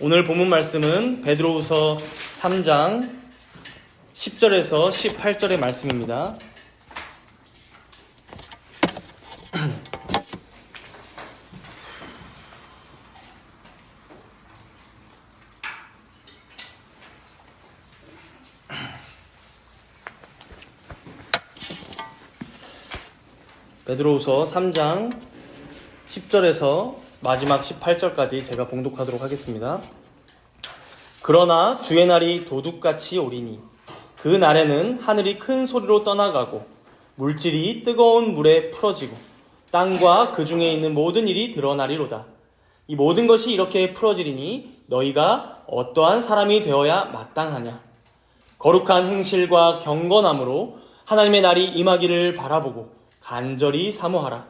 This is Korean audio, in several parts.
오늘 본문 말씀은 베드로후서 3장 10절에서 18절의 말씀입니다. 베드로후서 3장 10절에서 마지막 18절까지 제가 봉독하도록 하겠습니다. 그러나 주의 날이 도둑같이 오리니 그 날에는 하늘이 큰 소리로 떠나가고 물질이 뜨거운 물에 풀어지고 땅과 그 중에 있는 모든 일이 드러나리로다. 이 모든 것이 이렇게 풀어지리니 너희가 어떠한 사람이 되어야 마땅하냐. 거룩한 행실과 경건함으로 하나님의 날이 임하기를 바라보고 간절히 사모하라.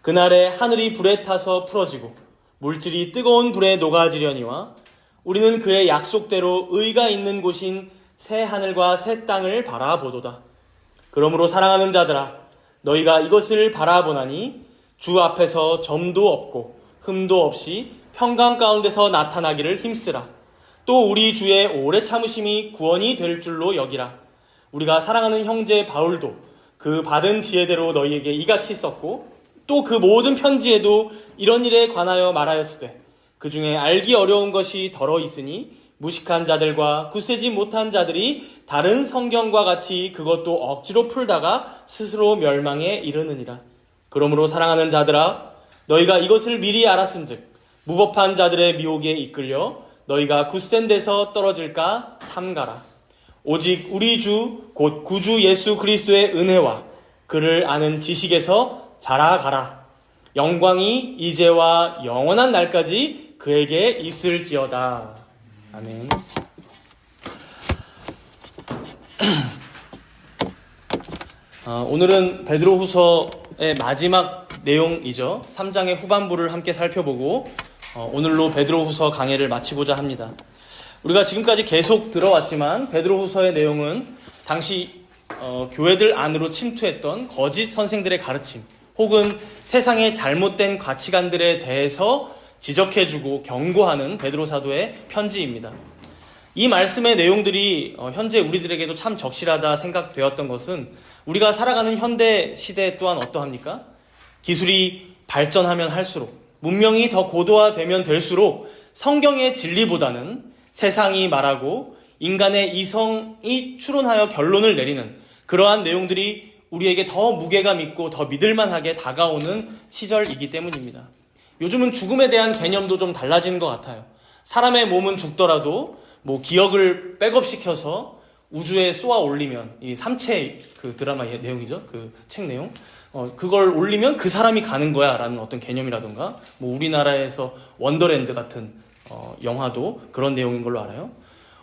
그날에 하늘이 불에 타서 풀어지고 물질이 뜨거운 불에 녹아지려니와 우리는 그의 약속대로 의가 있는 곳인 새 하늘과 새 땅을 바라보도다. 그러므로 사랑하는 자들아, 너희가 이것을 바라보나니 주 앞에서 점도 없고 흠도 없이 평강 가운데서 나타나기를 힘쓰라. 또 우리 주의 오래 참으심이 구원이 될 줄로 여기라. 우리가 사랑하는 형제 바울도 그 받은 지혜대로 너희에게 이같이 썼고 또 그 모든 편지에도 이런 일에 관하여 말하였으되 그 중에 알기 어려운 것이 덜어 있으니 무식한 자들과 굳세지 못한 자들이 다른 성경과 같이 그것도 억지로 풀다가 스스로 멸망에 이르느니라. 그러므로 사랑하는 자들아, 너희가 이것을 미리 알았은즉 무법한 자들의 미혹에 이끌려 너희가 굳센 데서 떨어질까 삼가라. 오직 우리 주 곧 구주 예수 그리스도의 은혜와 그를 아는 지식에서 자라가라. 영광이 이제와 영원한 날까지 그에게 있을지어다. 아멘. 오늘은 베드로후서의 마지막 내용이죠. 3장의 후반부를 함께 살펴보고 오늘로 베드로후서 강해를 마치고자 합니다. 우리가 지금까지 계속 들어왔지만 베드로후서의 내용은 당시 교회들 안으로 침투했던 거짓 선생들의 가르침 혹은 세상의 잘못된 가치관들에 대해서 지적해주고 경고하는 베드로 사도의 편지입니다. 이 말씀의 내용들이 현재 우리들에게도 참 적실하다 생각되었던 것은 우리가 살아가는 현대 시대 또한 어떠합니까? 기술이 발전하면 할수록 문명이 더 고도화되면 될수록 성경의 진리보다는 세상이 말하고 인간의 이성이 추론하여 결론을 내리는 그러한 내용들이 우리에게 더 무게감 있고 더 믿을만하게 다가오는 시절이기 때문입니다. 요즘은 죽음에 대한 개념도 좀 달라지는 것 같아요. 사람의 몸은 죽더라도 기억을 백업시켜서 우주에 쏘아 올리면, 이 삼체 그 드라마의 내용이죠. 그 책 내용. 그걸 올리면 그 사람이 가는 거야 라는 어떤 개념이라든가, 우리나라에서 원더랜드 같은 영화도 그런 내용인 걸로 알아요.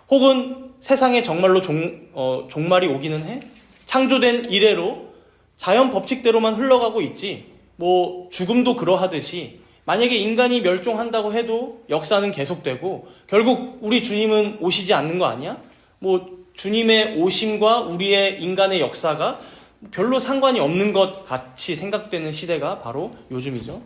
혹은 세상에 정말로 종말이 오기는 해? 창조된 이래로 자연 법칙대로만 흘러가고 있지. 죽음도 그러하듯이 만약에 인간이 멸종한다고 해도 역사는 계속되고 결국 우리 주님은 오시지 않는 거 아니야? 주님의 오심과 우리의 인간의 역사가 별로 상관이 없는 것 같이 생각되는 시대가 바로 요즘이죠.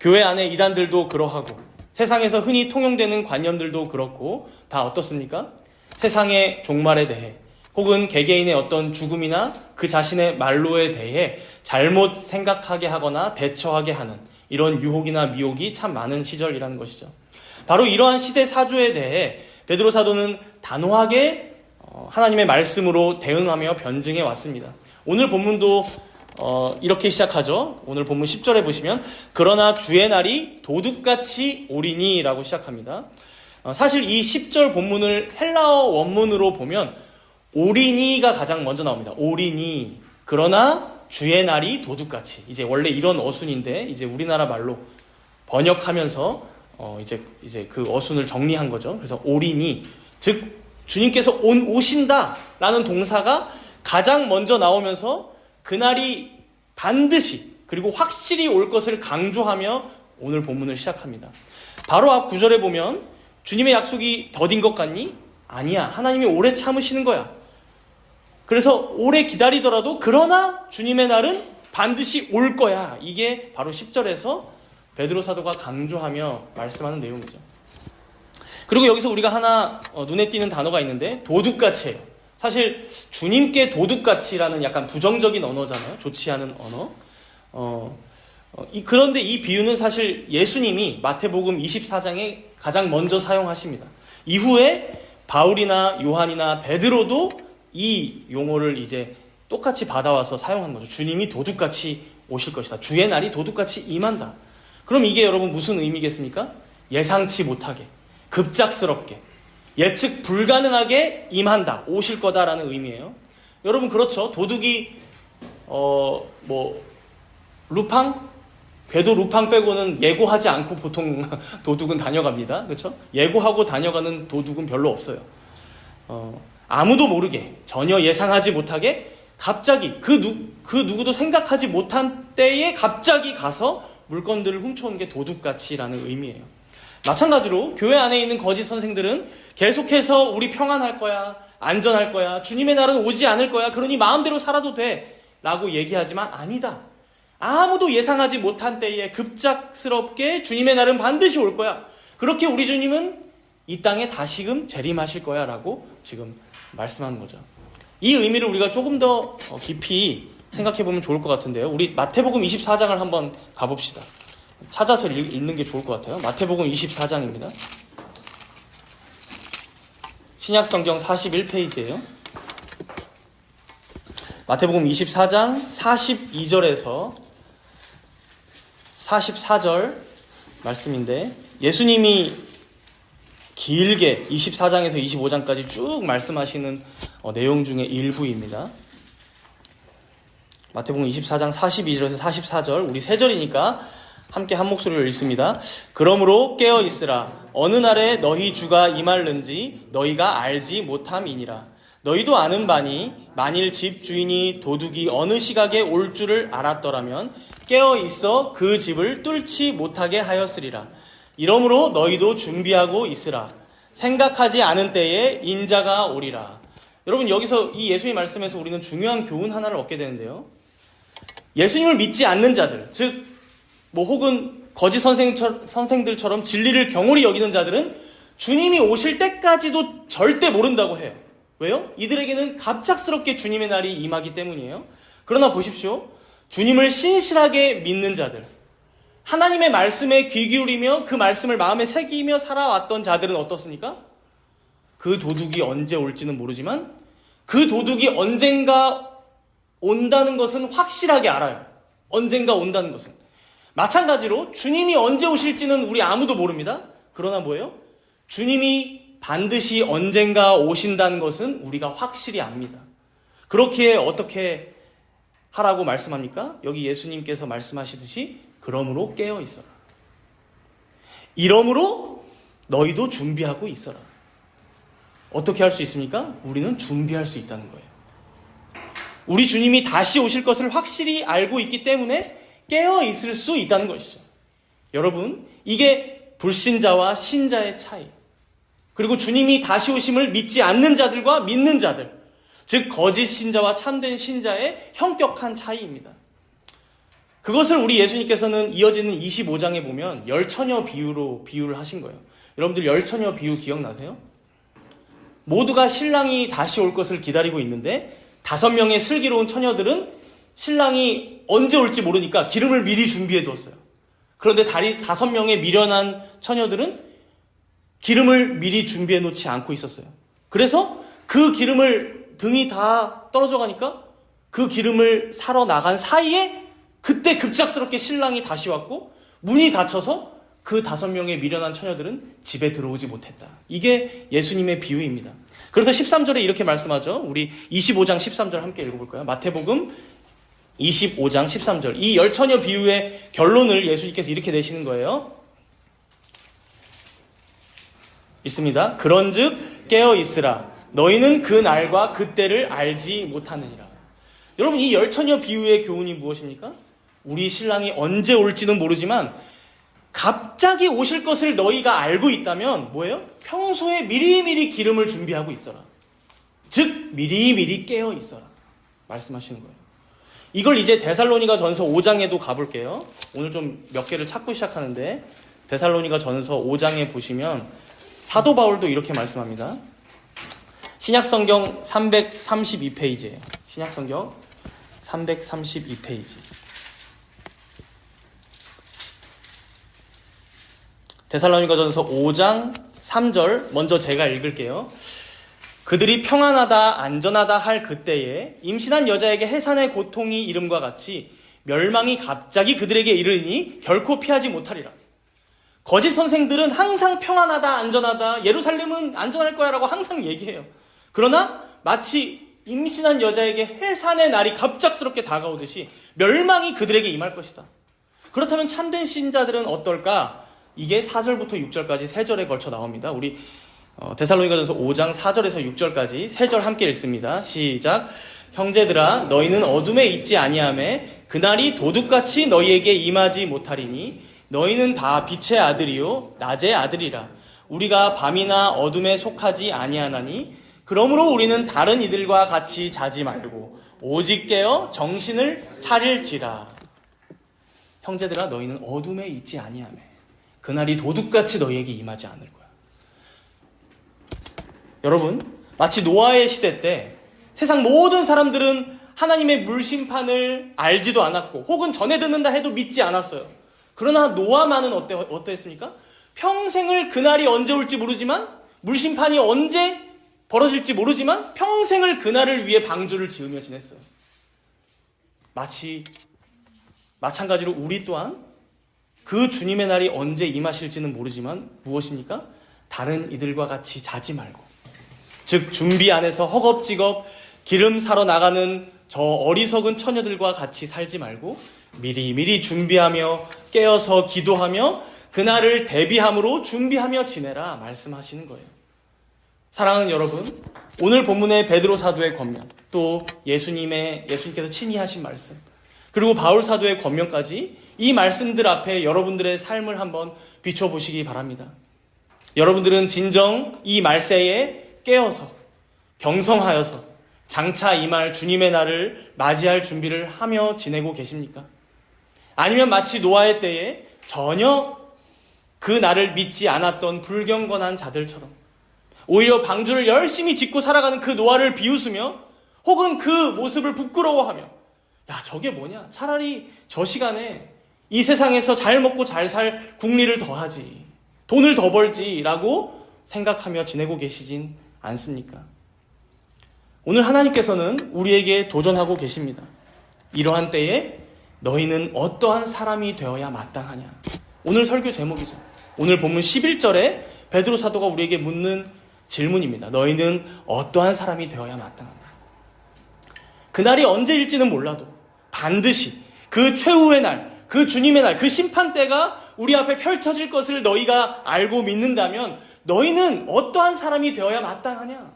교회 안에 이단들도 그러하고 세상에서 흔히 통용되는 관념들도 그렇고 다 어떻습니까? 세상의 종말에 대해 혹은 개개인의 어떤 죽음이나 그 자신의 말로에 대해 잘못 생각하게 하거나 대처하게 하는 이런 유혹이나 미혹이 참 많은 시절이라는 것이죠. 바로 이러한 시대 사조에 대해 베드로 사도는 단호하게 하나님의 말씀으로 대응하며 변증해 왔습니다. 오늘 본문도 이렇게 시작하죠. 오늘 본문 10절에 보시면 그러나 주의 날이 도둑같이 오리니 라고 시작합니다. 사실 이 10절 본문을 헬라어 원문으로 보면 오리니가 가장 먼저 나옵니다. 오리니. 그러나 주의 날이 도둑같이. 이제 원래 이런 어순인데 이제 우리나라 말로 번역하면서 이제 그 어순을 정리한 거죠. 그래서 오리니, 즉 주님께서 오신다라는 동사가 가장 먼저 나오면서 그날이 반드시 그리고 확실히 올 것을 강조하며 오늘 본문을 시작합니다. 바로 앞 구절에 보면 주님의 약속이 더딘 것 같니? 아니야. 하나님이 오래 참으시는 거야. 그래서 오래 기다리더라도 그러나 주님의 날은 반드시 올 거야. 이게 바로 10절에서 베드로 사도가 강조하며 말씀하는 내용이죠. 그리고 여기서 우리가 하나 눈에 띄는 단어가 있는데 도둑같이예요. 사실 주님께 도둑같이라는 약간 부정적인 언어잖아요. 좋지 않은 언어. 그런데 이 비유는 사실 예수님이 마태복음 24장에 가장 먼저 사용하십니다. 이후에 바울이나 요한이나 베드로도 이 용어를 이제 똑같이 받아와서 사용한 거죠. 주님이 도둑같이 오실 것이다. 주의 날이 도둑같이 임한다. 그럼 이게 여러분 무슨 의미겠습니까? 예상치 못하게, 급작스럽게, 예측 불가능하게 임한다, 오실 거다라는 의미예요. 여러분 그렇죠. 도둑이 루팡? 궤도 루팡 빼고는 예고하지 않고 보통 도둑은 다녀갑니다. 그렇죠? 예고하고 다녀가는 도둑은 별로 없어요. 아무도 모르게, 전혀 예상하지 못하게 갑자기 그 누구도 생각하지 못한 때에 갑자기 가서 물건들을 훔쳐오는 게 도둑같이라는 의미예요. 마찬가지로 교회 안에 있는 거짓 선생들은 계속해서 우리 평안할 거야, 안전할 거야, 주님의 날은 오지 않을 거야, 그러니 마음대로 살아도 돼 라고 얘기하지만 아니다. 아무도 예상하지 못한 때에 급작스럽게 주님의 날은 반드시 올 거야. 그렇게 우리 주님은 이 땅에 다시금 재림하실 거야 라고 지금 말씀하는 거죠. 이 의미를 우리가 조금 더 깊이 생각해 보면 좋을 것 같은데요. 우리 마태복음 24장을 한번 가봅시다. 찾아서 읽는 게 좋을 것 같아요. 마태복음 24장입니다. 신약성경 41페이지예요. 마태복음 24장 42절에서 44절 말씀인데 예수님이 길게 24장에서 25장까지 쭉 말씀하시는 내용 중에 일부입니다. 마태복음 24장 42절에서 44절 우리 세 절이니까 함께 한 목소리로 읽습니다. 그러므로 깨어 있으라. 어느 날에 너희 주가 임할는지 너희가 알지 못함이니라. 너희도 아는 바니 만일 집 주인이 도둑이 어느 시각에 올 줄을 알았더라면 깨어 있어 그 집을 뚫지 못하게 하였으리라. 이러므로 너희도 준비하고 있으라. 생각하지 않은 때에 인자가 오리라. 여러분 여기서 이 예수님 말씀에서 우리는 중요한 교훈 하나를 얻게 되는데요. 예수님을 믿지 않는 자들, 즉 혹은 거짓 선생들처럼 진리를 경홀히 여기는 자들은 주님이 오실 때까지도 절대 모른다고 해요. 왜요? 이들에게는 갑작스럽게 주님의 날이 임하기 때문이에요. 그러나 보십시오. 주님을 신실하게 믿는 자들, 하나님의 말씀에 귀 기울이며 그 말씀을 마음에 새기며 살아왔던 자들은 어떻습니까? 그 도둑이 언제 올지는 모르지만 그 도둑이 언젠가 온다는 것은 확실하게 알아요. 언젠가 온다는 것은. 마찬가지로 주님이 언제 오실지는 우리 아무도 모릅니다. 그러나 뭐예요? 주님이 반드시 언젠가 오신다는 것은 우리가 확실히 압니다. 그렇기에 어떻게 하라고 말씀합니까? 여기 예수님께서 말씀하시듯이 그러므로 깨어 있어라. 이러므로 너희도 준비하고 있어라. 어떻게 할 수 있습니까? 우리는 준비할 수 있다는 거예요. 우리 주님이 다시 오실 것을 확실히 알고 있기 때문에 깨어 있을 수 있다는 것이죠. 여러분, 이게 불신자와 신자의 차이. 그리고 주님이 다시 오심을 믿지 않는 자들과 믿는 자들, 즉 거짓 신자와 참된 신자의 현격한 차이입니다. 그것을 우리 예수님께서는 이어지는 25장에 보면 열처녀 비유로 비유를 하신 거예요. 여러분들 열처녀 비유 기억나세요? 모두가 신랑이 다시 올 것을 기다리고 있는데 5명의 슬기로운 처녀들은 신랑이 언제 올지 모르니까 기름을 미리 준비해 두었어요. 그런데 5명의 미련한 처녀들은 기름을 미리 준비해 놓지 않고 있었어요. 그래서 그 기름을 등이 다 떨어져 가니까 그 기름을 사러 나간 사이에 그때 급작스럽게 신랑이 다시 왔고 문이 닫혀서 그 5명의 미련한 처녀들은 집에 들어오지 못했다. 이게 예수님의 비유입니다. 그래서 13절에 이렇게 말씀하죠. 우리 25장 13절 함께 읽어볼까요? 마태복음 25장 13절. 이 열처녀 비유의 결론을 예수님께서 이렇게 내시는 거예요. 있습니다. 그런즉 깨어 있으라. 너희는 그 날과 그 때를 알지 못하느니라. 여러분, 이 열처녀 비유의 교훈이 무엇입니까? 우리 신랑이 언제 올지는 모르지만 갑자기 오실 것을 너희가 알고 있다면 뭐예요? 평소에 미리미리 기름을 준비하고 있어라. 즉 미리미리 깨어 있어라 말씀하시는 거예요. 이걸 이제 데살로니가 전서 5장에도 가볼게요. 오늘 좀 몇 개를 찾고 시작하는데 데살로니가 전서 5장에 보시면 사도 바울도 이렇게 말씀합니다. 신약성경 332페이지예요. 신약성경 332페이지. 데살로니가전서 5장 3절 먼저 제가 읽을게요. 그들이 평안하다 안전하다 할 그때에 임신한 여자에게 해산의 고통이 이름과 같이 멸망이 갑자기 그들에게 이르니 결코 피하지 못하리라. 거짓 선생들은 항상 평안하다 안전하다 예루살렘은 안전할 거야 라고 항상 얘기해요. 그러나 마치 임신한 여자에게 해산의 날이 갑작스럽게 다가오듯이 멸망이 그들에게 임할 것이다. 그렇다면 참된 신자들은 어떨까? 이게 4절부터 6절까지 3절에 걸쳐 나옵니다. 우리 데살로니가전서 5장 4절에서 6절까지 3절 함께 읽습니다. 시작. 형제들아 너희는 어둠에 있지 아니하매 그날이 도둑같이 너희에게 임하지 못하리니 너희는 다 빛의 아들이요 낮의 아들이라. 우리가 밤이나 어둠에 속하지 아니하나니 그러므로 우리는 다른 이들과 같이 자지 말고 오직 깨어 정신을 차릴지라. 형제들아 너희는 어둠에 있지 아니하매 그날이 도둑같이 너희에게 임하지 않을 거야. 여러분, 마치 노아의 시대 때 세상 모든 사람들은 하나님의 물심판을 알지도 않았고 혹은 전해 듣는다 해도 믿지 않았어요. 그러나 노아만은 어떠했습니까? 평생을 그날이 언제 올지 모르지만 물심판이 언제 벌어질지 모르지만 평생을 그날을 위해 방주를 지으며 지냈어요. 마찬가지로 우리 또한 그 주님의 날이 언제 임하실지는 모르지만 무엇입니까? 다른 이들과 같이 자지 말고, 즉 준비 안에서 허겁지겁 기름 사러 나가는 저 어리석은 처녀들과 같이 살지 말고 미리미리 준비하며 깨어서 기도하며 그날을 대비함으로 준비하며 지내라 말씀하시는 거예요. 사랑하는 여러분, 오늘 본문의 베드로 사도의 권면, 또 예수님께서 친히 하신 말씀, 그리고 바울 사도의 권면까지 이 말씀들 앞에 여러분들의 삶을 한번 비춰보시기 바랍니다. 여러분들은 진정 이 말세에 깨어서 경성하여서 장차 임할 주님의 날을 맞이할 준비를 하며 지내고 계십니까? 아니면 마치 노아의 때에 전혀 그 날을 믿지 않았던 불경건한 자들처럼 오히려 방주를 열심히 짓고 살아가는 그 노아를 비웃으며 혹은 그 모습을 부끄러워하며 야 저게 뭐냐, 차라리 저 시간에 이 세상에서 잘 먹고 잘 살 국리를 더 하지, 돈을 더 벌지 라고 생각하며 지내고 계시진 않습니까? 오늘 하나님께서는 우리에게 도전하고 계십니다. 이러한 때에 너희는 어떠한 사람이 되어야 마땅하냐. 오늘 설교 제목이죠. 오늘 본문 11절에 베드로 사도가 우리에게 묻는 질문입니다. 너희는 어떠한 사람이 되어야 마땅하냐. 그날이 언제일지는 몰라도 반드시 그 최후의 날, 그 주님의 날, 그 심판대가 우리 앞에 펼쳐질 것을 너희가 알고 믿는다면 너희는 어떠한 사람이 되어야 마땅하냐.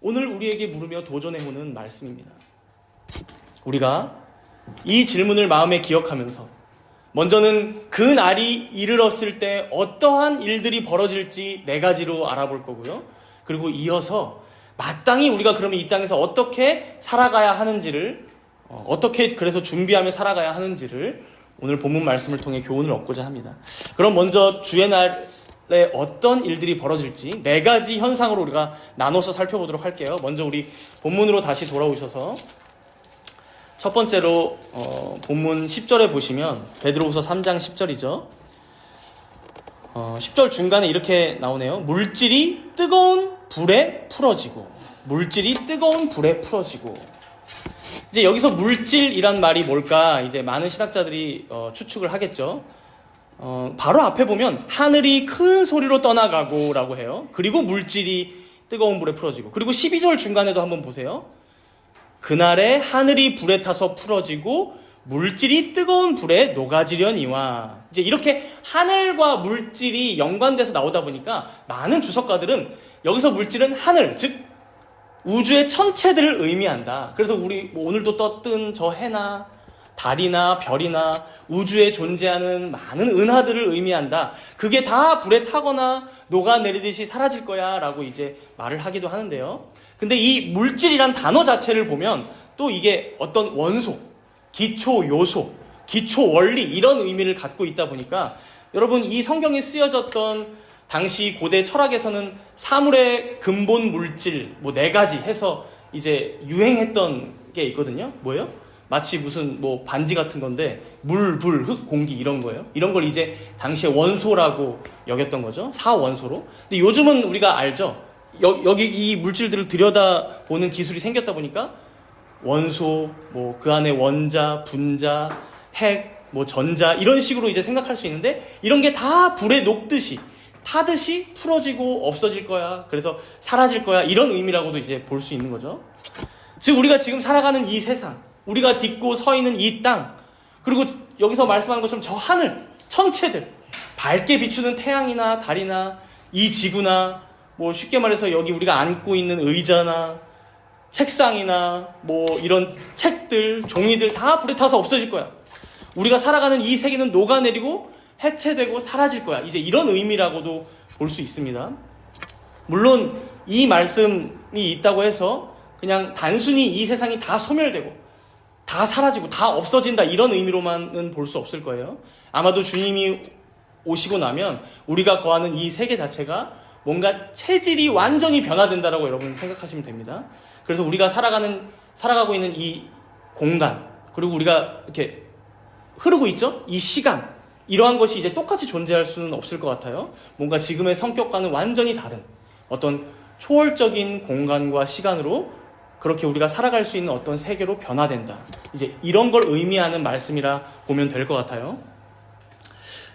오늘 우리에게 물으며 도전해오는 말씀입니다. 우리가 이 질문을 마음에 기억하면서 먼저는 그 날이 이르렀을 때 어떠한 일들이 벌어질지 4가지로 알아볼 거고요. 그리고 이어서 마땅히 우리가 그러면 이 땅에서 어떻게 살아가야 하는지를, 어떻게 그래서 준비하며 살아가야 하는지를 오늘 본문 말씀을 통해 교훈을 얻고자 합니다. 그럼 먼저 주의 날에 어떤 일들이 벌어질지 4가지 현상으로 우리가 나눠서 살펴보도록 할게요. 먼저 우리 본문으로 다시 돌아오셔서 첫 번째로 본문 10절에 보시면 베드로후서 3장 10절이죠. 10절 중간에 이렇게 나오네요. 물질이 뜨거운 불에 풀어지고. 물질이 뜨거운 불에 풀어지고. 이제 여기서 물질이란 말이 뭘까? 이제 많은 신학자들이 추측을 하겠죠. 바로 앞에 보면 하늘이 큰 소리로 떠나가고 라고 해요. 그리고 물질이 뜨거운 불에 풀어지고. 그리고 12절 중간에도 한번 보세요. 그날에 하늘이 불에 타서 풀어지고 물질이 뜨거운 불에 녹아지려니와. 이제 이렇게 하늘과 물질이 연관돼서 나오다 보니까 많은 주석가들은 여기서 물질은 하늘, 즉 우주의 천체들을 의미한다. 그래서 우리 오늘도 떴던 저 해나 달이나 별이나 우주에 존재하는 많은 은하들을 의미한다. 그게 다 불에 타거나 녹아내리듯이 사라질 거야 라고 이제 말을 하기도 하는데요. 근데 이 물질이란 단어 자체를 보면 또 이게 어떤 원소, 기초 요소, 기초 원리 이런 의미를 갖고 있다 보니까 여러분 이 성경에 쓰여졌던 당시 고대 철학에서는 사물의 근본 물질 뭐 4가지 해서 이제 유행했던 게 있거든요. 뭐예요? 마치 무슨 뭐 반지 같은 건데 물, 불, 흙, 공기 이런 거예요. 이런 걸 이제 당시에 원소라고 여겼던 거죠. 사원소로. 근데 요즘은 우리가 알죠. 여기 이 물질들을 들여다보는 기술이 생겼다 보니까 원소, 뭐 그 안에 원자, 분자, 핵, 뭐 전자 이런 식으로 이제 생각할 수 있는데 이런 게 다 불에 녹듯이 타듯이 풀어지고 없어질 거야. 그래서 사라질 거야. 이런 의미라고도 이제 볼 수 있는 거죠. 즉 우리가 지금 살아가는 이 세상, 우리가 딛고 서 있는 이 땅, 그리고 여기서 말씀하는 것처럼 저 하늘, 천체들, 밝게 비추는 태양이나 달이나 이 지구나 뭐 쉽게 말해서 여기 우리가 앉고 있는 의자나 책상이나 뭐 이런 책들, 종이들 다 불에 타서 없어질 거야. 우리가 살아가는 이 세계는 녹아내리고 해체되고 사라질 거야. 이제 이런 의미라고도 볼 수 있습니다. 물론 이 말씀이 있다고 해서 그냥 단순히 이 세상이 다 소멸되고 다 사라지고 다 없어진다 이런 의미로만은 볼 수 없을 거예요. 아마도 주님이 오시고 나면 우리가 거하는 이 세계 자체가 뭔가 체질이 완전히 변화된다라고 여러분 생각하시면 됩니다. 그래서 우리가 살아가고 있는 이 공간, 그리고 우리가 이렇게 흐르고 있죠? 이 시간, 이러한 것이 이제 똑같이 존재할 수는 없을 것 같아요. 뭔가 지금의 성격과는 완전히 다른 어떤 초월적인 공간과 시간으로 그렇게 우리가 살아갈 수 있는 어떤 세계로 변화된다. 이제 이런 걸 의미하는 말씀이라 보면 될 것 같아요.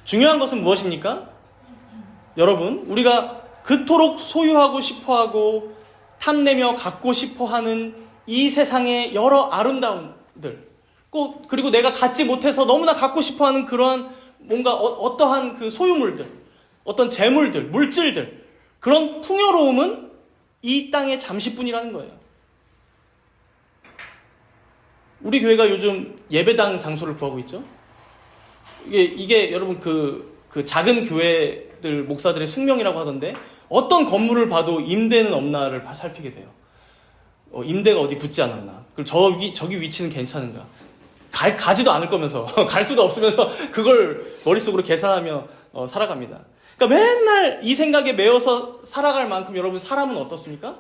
중요한 것은 무엇입니까? 여러분, 우리가 그토록 소유하고 싶어하고 탐내며 갖고 싶어하는 이 세상의 여러 아름다움들, 그리고 내가 갖지 못해서 너무나 갖고 싶어하는 그러한 뭔가 어떠한 그 소유물들, 어떤 재물들, 물질들, 그런 풍요로움은 이 땅의 잠시뿐이라는 거예요. 우리 교회가 요즘 예배당 장소를 구하고 있죠. 이게 여러분 그 작은 교회들 목사들의 숙명이라고 하던데 어떤 건물을 봐도 임대는 없나를 살피게 돼요. 임대가 어디 붙지 않았나. 그리고 저기 위치는 괜찮은가. 가지도 않을 거면서 갈 수도 없으면서 그걸 머릿속으로 계산하며 살아갑니다. 그러니까 맨날 이 생각에 매여서 살아갈 만큼 여러분 사람은 어떻습니까?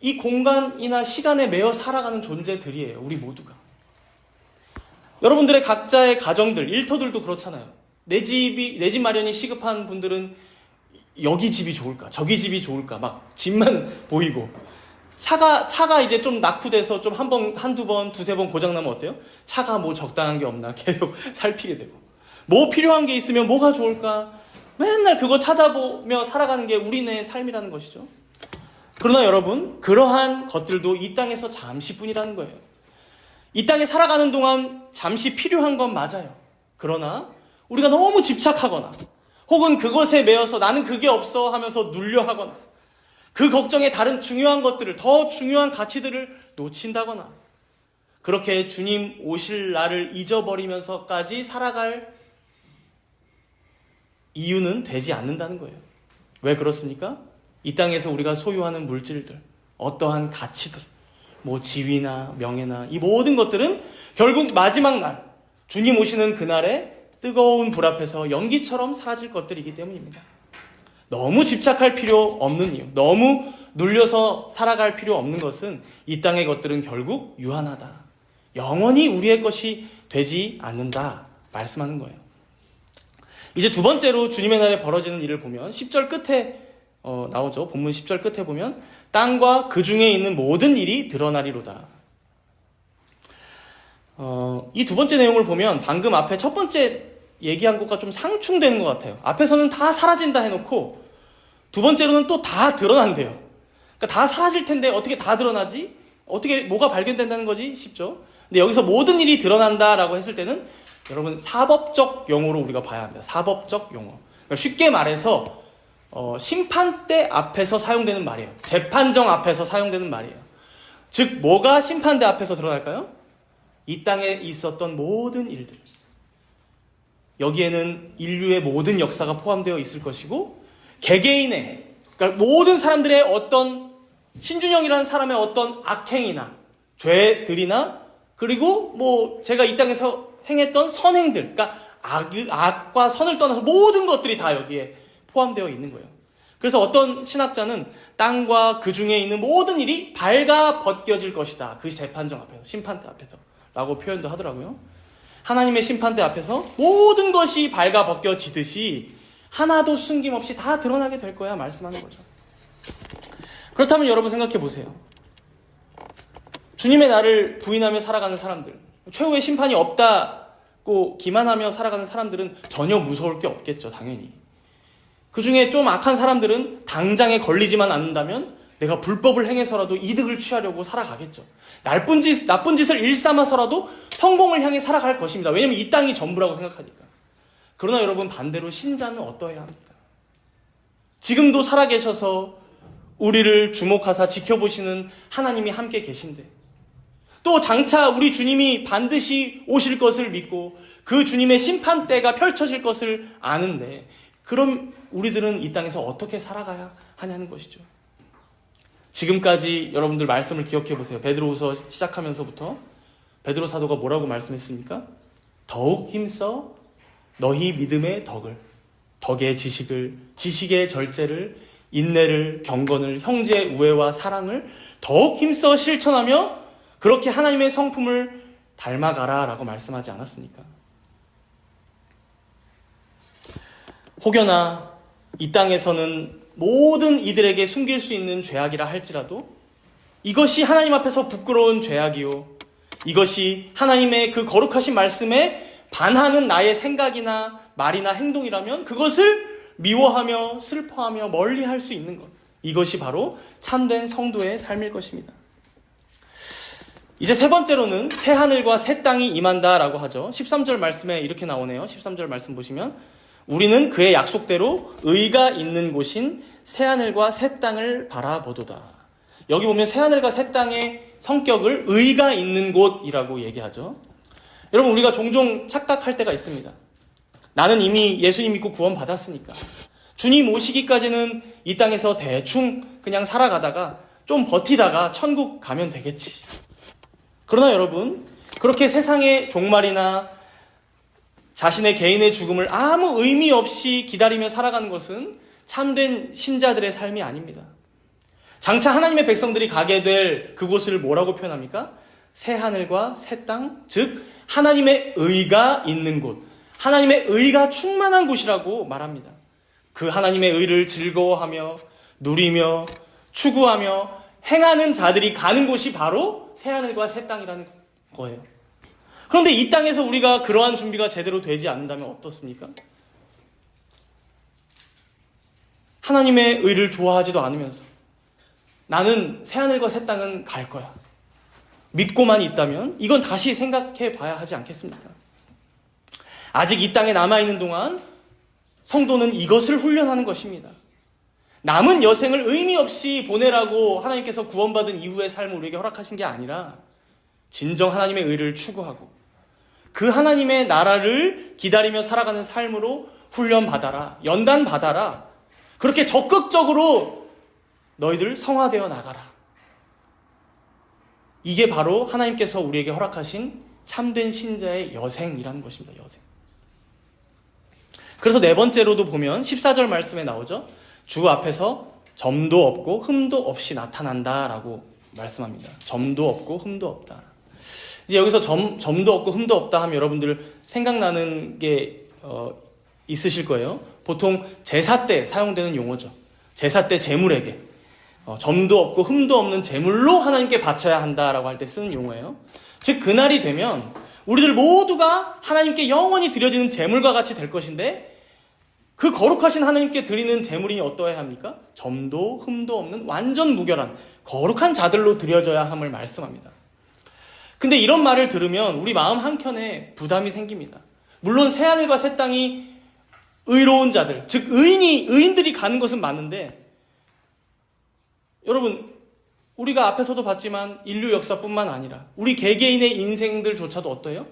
이 공간이나 시간에 매여 살아가는 존재들이에요. 우리 모두가. 여러분들의 각자의 가정들, 일터들도 그렇잖아요. 내 집 마련이 시급한 분들은 여기 집이 좋을까, 저기 집이 좋을까, 막 집만 보이고. 차가 이제 좀 낙후돼서 좀 한두 번, 두세 번 고장나면 어때요? 차가 뭐 적당한 게 없나 계속 살피게 되고. 뭐 필요한 게 있으면 뭐가 좋을까? 맨날 그거 찾아보며 살아가는 게 우리네 삶이라는 것이죠. 그러나 여러분, 그러한 것들도 이 땅에서 잠시뿐이라는 거예요. 이 땅에 살아가는 동안 잠시 필요한 건 맞아요. 그러나 우리가 너무 집착하거나 혹은 그것에 매여서 나는 그게 없어 하면서 눌려하거나 그 걱정에 다른 중요한 것들을, 더 중요한 가치들을 놓친다거나 그렇게 주님 오실 날을 잊어버리면서까지 살아갈 이유는 되지 않는다는 거예요. 왜 그렇습니까? 이 땅에서 우리가 소유하는 물질들, 어떠한 가치들, 뭐 지위나 명예나 이 모든 것들은 결국 마지막 날, 주님 오시는 그날에 뜨거운 불 앞에서 연기처럼 사라질 것들이기 때문입니다. 너무 집착할 필요 없는 이유, 너무 눌려서 살아갈 필요 없는 것은 이 땅의 것들은 결국 유한하다. 영원히 우리의 것이 되지 않는다 말씀하는 거예요. 이제 두 번째로 주님의 날에 벌어지는 일을 보면 10절 끝에 나오죠. 본문 10절 끝에 보면 땅과 그 중에 있는 모든 일이 드러나리로다. 이 두 번째 내용을 보면 방금 앞에 첫 번째 얘기한 것과 좀 상충되는 것 같아요. 앞에서는 다 사라진다 해놓고 두 번째로는 또 다 드러난대요. 그러니까 다 사라질 텐데 어떻게 다 드러나지? 어떻게 뭐가 발견된다는 거지? 싶죠. 근데 여기서 모든 일이 드러난다라고 했을 때는 여러분 사법적 용어로 우리가 봐야 합니다. 사법적 용어. 그러니까 쉽게 말해서 심판대 앞에서 사용되는 말이에요. 재판정 앞에서 사용되는 말이에요. 즉 뭐가 심판대 앞에서 드러날까요? 이 땅에 있었던 모든 일들. 여기에는 인류의 모든 역사가 포함되어 있을 것이고 개개인의, 그러니까 모든 사람들의 어떤 신준영이라는 사람의 어떤 악행이나 죄들이나 그리고 뭐 제가 이 땅에서 행했던 선행들, 그러니까 악과 선을 떠나서 모든 것들이 다 여기에 포함되어 있는 거예요. 그래서 어떤 신학자는 땅과 그 중에 있는 모든 일이 발가 벗겨질 것이다. 그 재판정 앞에서, 심판대 앞에서 라고 표현도 하더라고요. 하나님의 심판대 앞에서 모든 것이 발가 벗겨지듯이 하나도 숨김없이 다 드러나게 될 거야 말씀하는 거죠. 그렇다면 여러분 생각해 보세요. 주님의 날을 부인하며 살아가는 사람들, 최후의 심판이 없다고 기만하며 살아가는 사람들은 전혀 무서울 게 없겠죠, 당연히. 그 중에 좀 악한 사람들은 당장에 걸리지만 않는다면 내가 불법을 행해서라도 이득을 취하려고 살아가겠죠. 나쁜 짓을 일삼아서라도 성공을 향해 살아갈 것입니다. 왜냐하면 이 땅이 전부라고 생각하니까. 그러나 여러분 반대로 신자는 어떠해야 합니까? 지금도 살아계셔서 우리를 주목하사 지켜보시는 하나님이 함께 계신데, 또 장차 우리 주님이 반드시 오실 것을 믿고 그 주님의 심판대가 펼쳐질 것을 아는데, 그럼 우리들은 이 땅에서 어떻게 살아가야 하냐는 것이죠. 지금까지 여러분들 말씀을 기억해 보세요. 베드로후서 시작하면서부터 베드로 사도가 뭐라고 말씀했습니까? 더욱 힘써 너희 믿음의 덕의 지식을, 지식의 절제를, 인내를, 경건을, 형제의 우애와 사랑을 더욱 힘써 실천하며 그렇게 하나님의 성품을 닮아가라 라고 말씀하지 않았습니까? 혹여나 이 땅에서는 모든 이들에게 숨길 수 있는 죄악이라 할지라도 이것이 하나님 앞에서 부끄러운 죄악이요, 이것이 하나님의 그 거룩하신 말씀에 반하는 나의 생각이나 말이나 행동이라면 그것을 미워하며 슬퍼하며 멀리할 수 있는 것, 이것이 바로 참된 성도의 삶일 것입니다. 이제 세 번째로는 새 하늘과 새 땅이 임한다라고 하죠. 13절 말씀에 이렇게 나오네요. 13절 말씀 보시면 우리는 그의 약속대로 의가 있는 곳인 새 하늘과 새 땅을 바라보도다. 여기 보면 새 하늘과 새 땅의 성격을 의가 있는 곳이라고 얘기하죠. 여러분, 우리가 종종 착각할 때가 있습니다. 나는 이미 예수님 믿고 구원 받았으니까 주님 오시기까지는 이 땅에서 대충 그냥 살아가다가 좀 버티다가 천국 가면 되겠지. 그러나 여러분, 그렇게 세상의 종말이나 자신의 개인의 죽음을 아무 의미 없이 기다리며 살아가는 것은 참된 신자들의 삶이 아닙니다. 장차 하나님의 백성들이 가게 될 그곳을 뭐라고 표현합니까? 새 하늘과 새 땅, 즉 하나님의 의가 있는 곳, 하나님의 의가 충만한 곳이라고 말합니다. 그 하나님의 의를 즐거워하며 누리며 추구하며 행하는 자들이 가는 곳이 바로 새 하늘과 새 땅이라는 거예요. 그런데 이 땅에서 우리가 그러한 준비가 제대로 되지 않는다면 어떻습니까? 하나님의 의를 좋아하지도 않으면서 나는 새하늘과 새 땅은 갈 거야, 믿고만 있다면 이건 다시 생각해 봐야 하지 않겠습니까? 아직 이 땅에 남아있는 동안 성도는 이것을 훈련하는 것입니다. 남은 여생을 의미 없이 보내라고 하나님께서 구원받은 이후의 삶을 우리에게 허락하신 게 아니라 진정 하나님의 의를 추구하고 그 하나님의 나라를 기다리며 살아가는 삶으로 훈련받아라, 연단받아라. 그렇게 적극적으로 너희들 성화되어 나가라. 이게 바로 하나님께서 우리에게 허락하신 참된 신자의 여생이라는 것입니다. 여생. 그래서 네 번째로도 보면 14절 말씀에 나오죠. 주 앞에서 점도 없고 흠도 없이 나타난다라고 말씀합니다. 점도 없고 흠도 없다. 이제 여기서 점도 없고 흠도 없다 하면 여러분들 생각나는 게 있으실 거예요. 보통 제사 때 사용되는 용어죠. 제사 때 제물에게 점도 없고 흠도 없는 제물로 하나님께 바쳐야 한다라고 할 때 쓰는 용어예요. 즉 그날이 되면 우리들 모두가 하나님께 영원히 드려지는 제물과 같이 될 것인데, 그 거룩하신 하나님께 드리는 제물이 어떠해야 합니까? 점도 흠도 없는 완전 무결한 거룩한 자들로 드려져야 함을 말씀합니다. 근데 이런 말을 들으면 우리 마음 한켠에 부담이 생깁니다. 물론 새하늘과 새 땅이 의로운 자들, 즉 의인들이 가는 것은 맞는데, 여러분 우리가 앞에서도 봤지만 인류 역사뿐만 아니라 우리 개개인의 인생들조차도 어때요?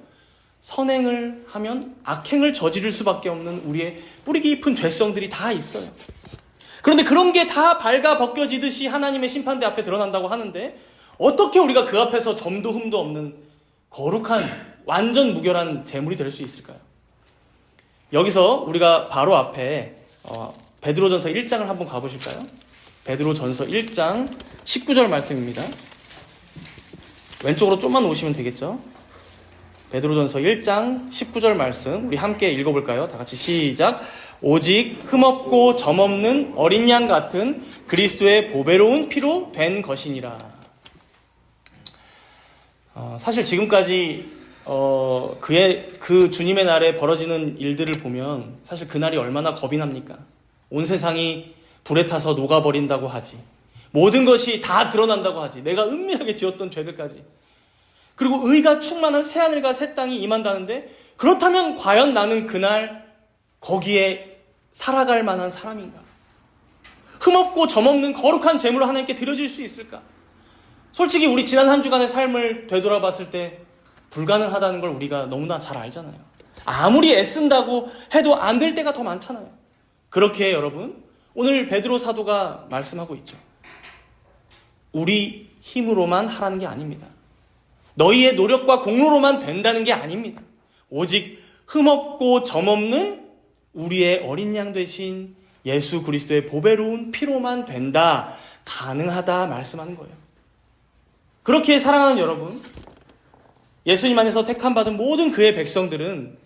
선행을 하면 악행을 저지를 수밖에 없는 우리의 뿌리 깊은 죄성들이 다 있어요. 그런데 그런 게 다 발가 벗겨지듯이 하나님의 심판대 앞에 드러난다고 하는데, 어떻게 우리가 그 앞에서 점도 흠도 없는 거룩한 완전 무결한 제물이 될 수 있을까요? 여기서 우리가 바로 앞에 베드로전서 1장을 한번 가보실까요? 베드로전서 1장 19절 말씀입니다. 왼쪽으로 좀만 오시면 되겠죠? 베드로전서 1장 19절 말씀 우리 함께 읽어볼까요? 다 같이 시작. 오직 흠없고 점없는 어린 양 같은 그리스도의 보배로운 피로 된 것이니라. 사실 지금까지 그 주님의 날에 벌어지는 일들을 보면 사실 그날이 얼마나 겁이 납니까? 온 세상이 불에 타서 녹아버린다고 하지. 모든 것이 다 드러난다고 하지. 내가 은밀하게 지었던 죄들까지. 그리고 의가 충만한 새하늘과 새 땅이 임한다는데, 그렇다면 과연 나는 그날 거기에 살아갈 만한 사람인가? 흠없고 점없는 거룩한 제물로 하나님께 드려질 수 있을까? 솔직히 우리 지난 한 주간의 삶을 되돌아봤을 때 불가능하다는 걸 우리가 너무나 잘 알잖아요. 아무리 애쓴다고 해도 안 될 때가 더 많잖아요. 그렇게 여러분, 오늘 베드로 사도가 말씀하고 있죠. 우리 힘으로만 하라는 게 아닙니다. 너희의 노력과 공로로만 된다는 게 아닙니다. 오직 흠없고 점없는 우리의 어린 양 되신 예수 그리스도의 보배로운 피로만 된다, 가능하다 말씀하는 거예요. 그렇게 사랑하는 여러분, 예수님 안에서 택함받은 모든 그의 백성들은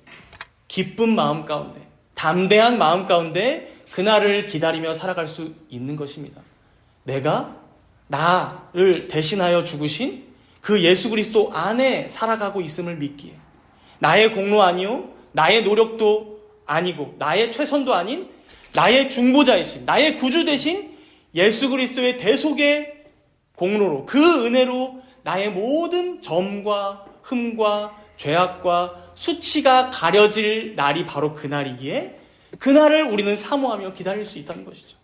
기쁜 마음 가운데, 담대한 마음 가운데 그날을 기다리며 살아갈 수 있는 것입니다. 내가 나를 대신하여 죽으신 그 예수 그리스도 안에 살아가고 있음을 믿기에, 나의 공로 아니요, 나의 노력도 아니고, 나의 최선도 아닌 나의 중보자이신, 나의 구주 되신 예수 그리스도의 대속의 공로로, 그 은혜로 나의 모든 점과 흠과 죄악과 수치가 가려질 날이 바로 그날이기에, 그날을 우리는 사모하며 기다릴 수 있다는 것이죠.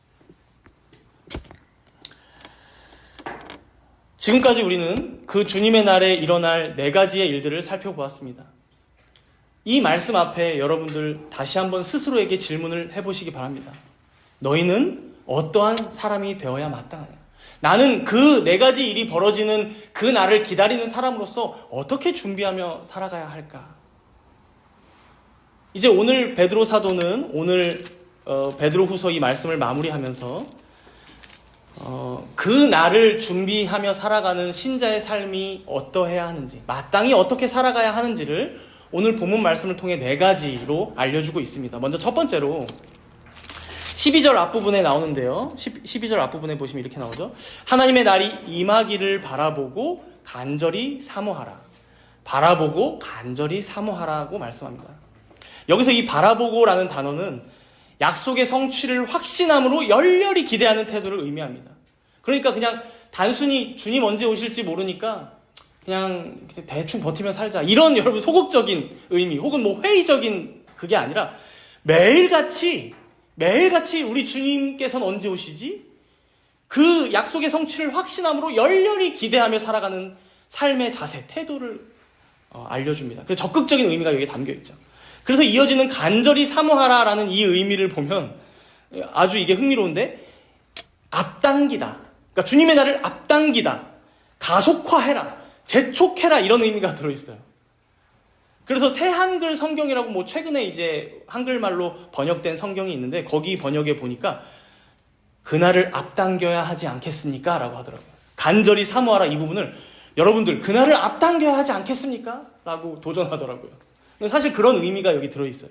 지금까지 우리는 그 주님의 날에 일어날 4가지의 일들을 살펴보았습니다. 이 말씀 앞에 여러분들 다시 한번 스스로에게 질문을 해보시기 바랍니다. 너희는 어떠한 사람이 되어야 마땅하냐? 나는 그 4가지 일이 벌어지는 그 날을 기다리는 사람으로서 어떻게 준비하며 살아가야 할까? 이제 오늘 베드로 사도는 오늘 베드로 후서 이 말씀을 마무리하면서 그 날을 준비하며 살아가는 신자의 삶이 어떠해야 하는지, 마땅히 어떻게 살아가야 하는지를 오늘 본문 말씀을 통해 4가지로 알려주고 있습니다. 먼저 첫 번째로 12절 앞부분에 나오는데요. 12절 앞부분에 보시면 이렇게 나오죠. 하나님의 날이 임하기를 바라보고 간절히 사모하라. 바라보고 간절히 사모하라고 말씀합니다. 여기서 이 바라보고라는 단어는 약속의 성취를 확신함으로 열렬히 기대하는 태도를 의미합니다. 그러니까 그냥 단순히 주님 언제 오실지 모르니까 그냥 대충 버티며 살자, 이런 여러분 소극적인 의미 혹은 뭐 회의적인 그게 아니라 매일같이 우리 주님께서는 언제 오시지? 그 약속의 성취를 확신함으로 열렬히 기대하며 살아가는 삶의 자세, 태도를 알려줍니다. 그래서 적극적인 의미가 여기에 담겨있죠. 그래서 이어지는 간절히 사모하라라는 이 의미를 보면 아주 이게 흥미로운데, 앞당기다, 그러니까 주님의 날을 앞당기다, 가속화해라, 재촉해라, 이런 의미가 들어있어요. 그래서 새 한글 성경이라고 뭐 최근에 이제 한글말로 번역된 성경이 있는데, 거기 번역에 보니까 그날을 앞당겨야 하지 않겠습니까? 라고 하더라고요. 간절히 사모하라 이 부분을 여러분들 그날을 앞당겨야 하지 않겠습니까? 라고 도전하더라고요. 사실 그런 의미가 여기 들어있어요.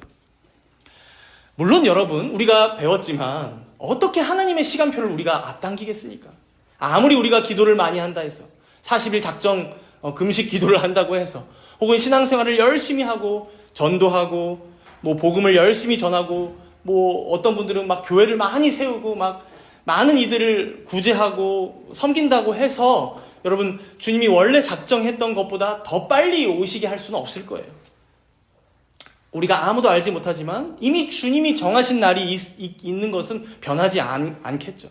물론 여러분, 우리가 배웠지만 어떻게 하나님의 시간표를 우리가 앞당기겠습니까? 아무리 우리가 기도를 많이 한다 해서 40일 작정 금식 기도를 한다고 해서, 혹은 신앙생활을 열심히 하고 전도하고 뭐 복음을 열심히 전하고, 뭐 어떤 분들은 막 교회를 많이 세우고 막 많은 이들을 구제하고 섬긴다고 해서 여러분 주님이 원래 작정했던 것보다 더 빨리 오시게 할 수는 없을 거예요. 우리가 아무도 알지 못하지만 이미 주님이 정하신 날이 있는 것은 변하지 않겠죠.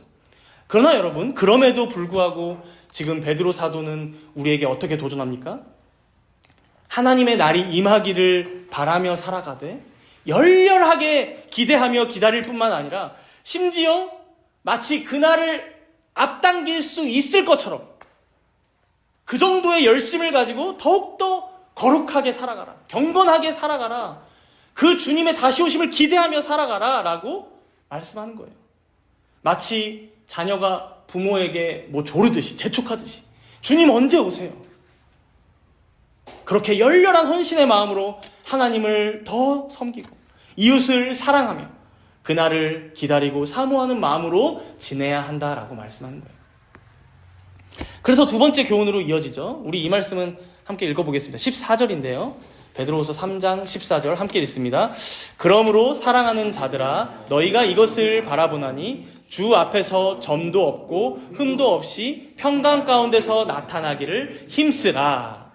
그러나 여러분, 그럼에도 불구하고 지금 베드로 사도는 우리에게 어떻게 도전합니까? 하나님의 날이 임하기를 바라며 살아가되 열렬하게 기대하며 기다릴 뿐만 아니라 심지어 마치 그날을 앞당길 수 있을 것처럼 그 정도의 열심을 가지고 더욱더 거룩하게 살아가라, 경건하게 살아가라, 그 주님의 다시 오심을 기대하며 살아가라 라고 말씀하는 거예요. 마치 자녀가 부모에게 조르듯이, 재촉하듯이 주님 언제 오세요? 그렇게 열렬한 헌신의 마음으로 하나님을 더 섬기고 이웃을 사랑하며 그날을 기다리고 사모하는 마음으로 지내야 한다라고 말씀하는 거예요. 그래서 두 번째 교훈으로 이어지죠. 우리 이 말씀은 함께 읽어보겠습니다. 14절인데요. 베드로후서 3장 14절 함께 읽습니다. 그러므로 사랑하는 자들아 너희가 이것을 바라보나니 주 앞에서 점도 없고 흠도 없이 평강 가운데서 나타나기를 힘쓰라.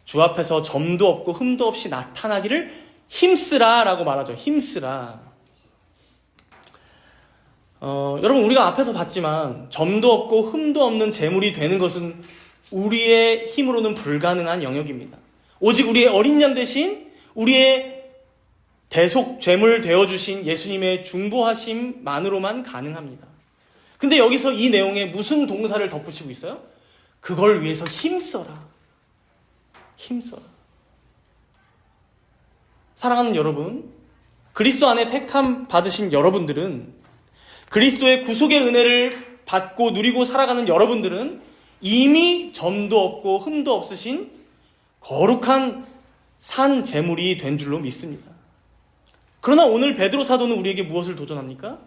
주 앞에서 점도 없고 흠도 없이 나타나기를 힘쓰라 라고 말하죠. 힘쓰라. 여러분 우리가 앞에서 봤지만 점도 없고 흠도 없는 재물이 되는 것은 우리의 힘으로는 불가능한 영역입니다. 오직 우리의 어린 양 대신 우리의 대속 죄물 되어주신 예수님의 중보하심만으로만 가능합니다. 근데 여기서 이 내용에 무슨 동사를 덧붙이고 있어요? 그걸 위해서 힘써라. 힘써라. 사랑하는 여러분, 그리스도 안에 택함 받으신 여러분들은, 그리스도의 구속의 은혜를 받고 누리고 살아가는 여러분들은 이미 점도 없고 흠도 없으신 거룩한 산 제물이 된 줄로 믿습니다. 그러나 오늘 베드로 사도는 우리에게 무엇을 도전합니까?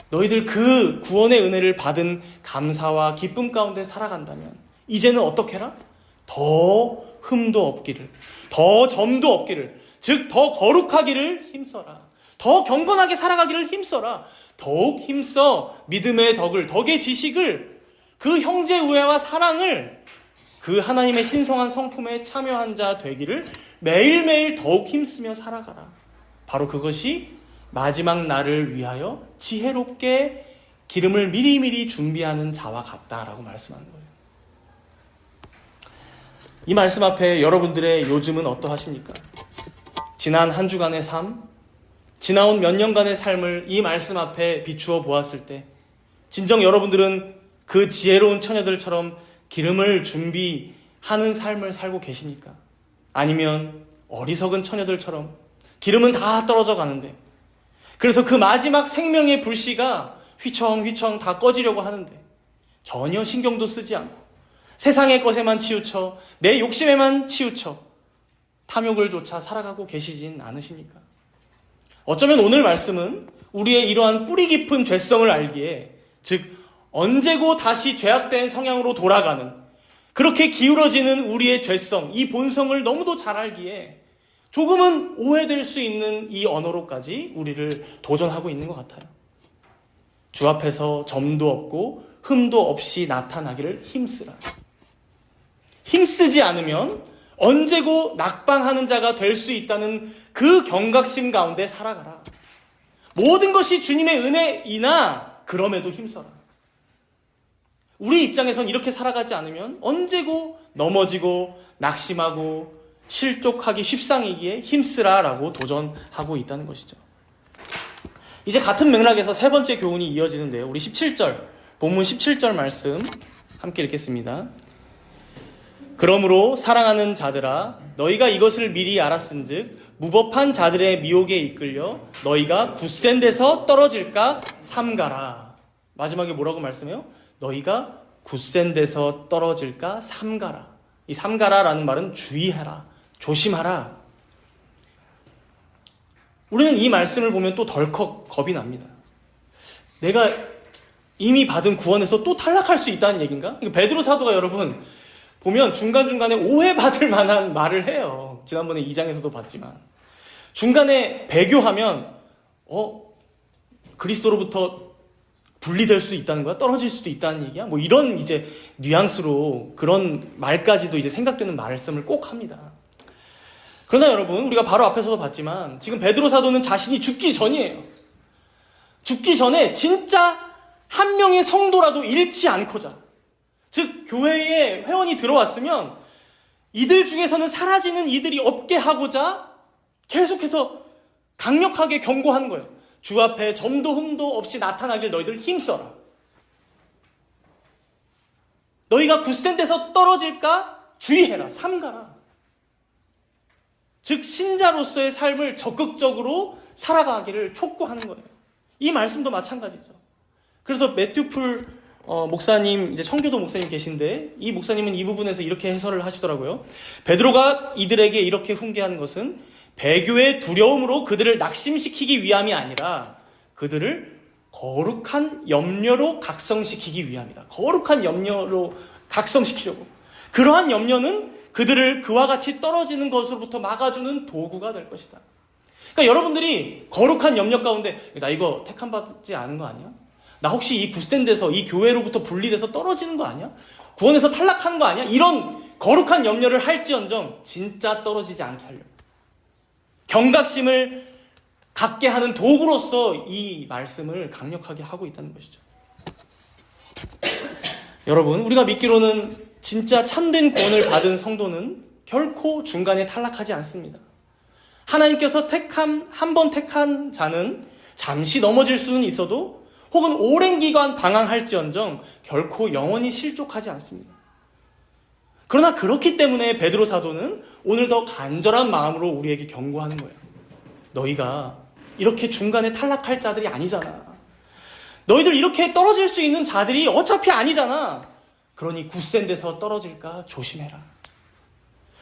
너희들 그 구원의 은혜를 받은 감사와 기쁨 가운데 살아간다면 이제는 어떻게 해라? 더 흠도 없기를, 더 점도 없기를, 즉 더 거룩하기를 힘써라. 더 경건하게 살아가기를 힘써라. 더욱 힘써 믿음의 덕을, 덕의 지식을, 그 형제 우애와 사랑을, 그 하나님의 신성한 성품에 참여한 자 되기를 매일매일 더욱 힘쓰며 살아가라. 바로 그것이 마지막 날을 위하여 지혜롭게 기름을 미리미리 준비하는 자와 같다라고 말씀하는 거예요. 이 말씀 앞에 여러분들의 요즘은 어떠하십니까? 지난 한 주간의 삶, 지나온 몇 년간의 삶을 이 말씀 앞에 비추어 보았을 때 진정 여러분들은 그 지혜로운 처녀들처럼 기름을 준비하는 삶을 살고 계십니까? 아니면 어리석은 처녀들처럼 기름은 다 떨어져 가는데, 그래서 그 마지막 생명의 불씨가 휘청휘청 다 꺼지려고 하는데 전혀 신경도 쓰지 않고 세상의 것에만 치우쳐 내 욕심에만 치우쳐 탐욕을 좇아 살아가고 계시진 않으십니까? 어쩌면 오늘 말씀은 우리의 이러한 뿌리 깊은 죄성을 알기에, 즉 언제고 다시 죄악된 성향으로 돌아가는, 그렇게 기울어지는 우리의 죄성, 이 본성을 너무도 잘 알기에 조금은 오해될 수 있는 이 언어로까지 우리를 도전하고 있는 것 같아요. 주 앞에서 점도 없고 흠도 없이 나타나기를 힘쓰라. 힘쓰지 않으면 언제고 낙방하는 자가 될 수 있다는 그 경각심 가운데 살아가라. 모든 것이 주님의 은혜이나 그럼에도 힘써라. 우리 입장에선 이렇게 살아가지 않으면 언제고 넘어지고 낙심하고 실족하기 십상이기에 힘쓰라라고 도전하고 있다는 것이죠. 이제 같은 맥락에서 세 번째 교훈이 이어지는데요. 우리 17절, 본문 17절 말씀 함께 읽겠습니다. 그러므로 사랑하는 자들아 너희가 이것을 미리 알았은즉 무법한 자들의 미혹에 이끌려 너희가 굳센 데서 떨어질까 삼가라. 마지막에 뭐라고 말씀해요? 너희가 굳센 데서 떨어질까 삼가라. 이 삼가라라는 말은 주의하라, 조심하라. 우리는 이 말씀을 보면 또 덜컥 겁이 납니다. 내가 이미 받은 구원에서 또 탈락할 수 있다는 얘기인가? 베드로 사도가 여러분 보면 중간중간에 오해받을 만한 말을 해요. 지난번에 2장에서도 봤지만 중간에 배교하면 그리스도로부터 분리될 수 있다는 거야? 떨어질 수도 있다는 얘기야? 뭐 이런 이제 뉘앙스로 그런 말까지도 이제 생각되는 말씀을 꼭 합니다. 그러나 여러분, 우리가 바로 앞에서도 봤지만 지금 베드로 사도는 자신이 죽기 전이에요. 죽기 전에 진짜 한 명의 성도라도 잃지 않고자, 즉 교회에 회원이 들어왔으면 이들 중에서는 사라지는 이들이 없게 하고자 계속해서 강력하게 경고하는 거예요. 주 앞에 점도 흠도 없이 나타나길 너희들 힘써라. 너희가 굳센 데서 떨어질까 주의해라, 삼가라. 즉 신자로서의 삶을 적극적으로 살아가기를 촉구하는 거예요. 이 말씀도 마찬가지죠. 그래서 매튜풀 목사님, 이제 청교도 목사님 계신데 이 목사님은 이 부분에서 이렇게 해설을 하시더라고요. 베드로가 이들에게 이렇게 훈계하는 것은 배교의 두려움으로 그들을 낙심시키기 위함이 아니라 그들을 거룩한 염려로 각성시키기 위함이다. 거룩한 염려로 각성시키려고. 그러한 염려는 그들을 그와 같이 떨어지는 것으로부터 막아주는 도구가 될 것이다. 그러니까 여러분들이 거룩한 염려 가운데 나 이거 택함받지 않은 거 아니야? 나 혹시 이 굳센 데서 이 교회로부터 분리돼서 떨어지는 거 아니야? 구원에서 탈락하는 거 아니야? 이런 거룩한 염려를 할지언정 진짜 떨어지지 않게 하려고. 경각심을 갖게 하는 도구로서 이 말씀을 강력하게 하고 있다는 것이죠. 여러분, 우리가 믿기로는 진짜 참된 구원을 받은 성도는 결코 중간에 탈락하지 않습니다. 하나님께서 한 번 택한 자는 잠시 넘어질 수는 있어도 혹은 오랜 기간 방황할지언정 결코 영원히 실족하지 않습니다. 그러나 그렇기 때문에 베드로 사도는 오늘 더 간절한 마음으로 우리에게 경고하는 거예요. 너희가 이렇게 중간에 탈락할 자들이 아니잖아. 너희들 이렇게 떨어질 수 있는 자들이 어차피 아니잖아. 그러니 굳센 데서 떨어질까 조심해라.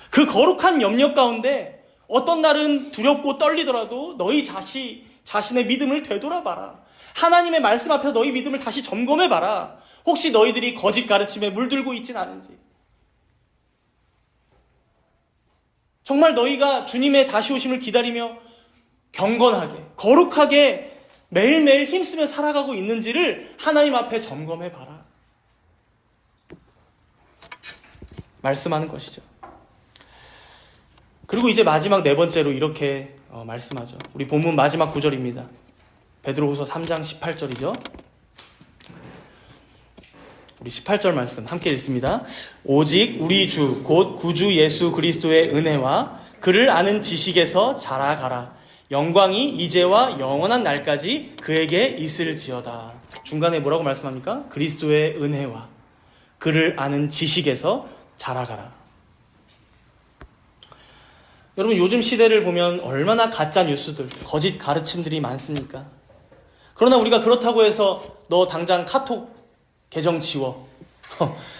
그 거룩한 염려 가운데 어떤 날은 두렵고 떨리더라도 너희 자신의 믿음을 되돌아봐라. 하나님의 말씀 앞에서 너희 믿음을 다시 점검해봐라. 혹시 너희들이 거짓 가르침에 물들고 있진 않은지. 정말 너희가 주님의 다시 오심을 기다리며 경건하게, 거룩하게 매일매일 힘쓰며 살아가고 있는지를 하나님 앞에 점검해봐라. 말씀하는 것이죠. 그리고 이제 마지막 네 번째로 이렇게 말씀하죠. 우리 본문 마지막 구절입니다. 베드로후서 3장 18절이죠. 우리 18절 말씀 함께 읽습니다. 오직 우리 주 곧 구주 예수 그리스도의 은혜와 그를 아는 지식에서 자라가라. 영광이 이제와 영원한 날까지 그에게 있을지어다. 중간에 뭐라고 말씀합니까? 그리스도의 은혜와 그를 아는 지식에서 자라가라. 여러분, 요즘 시대를 보면 얼마나 가짜 뉴스들, 거짓 가르침들이 많습니까? 그러나 우리가 그렇다고 해서 너 당장 카톡 계정 지워.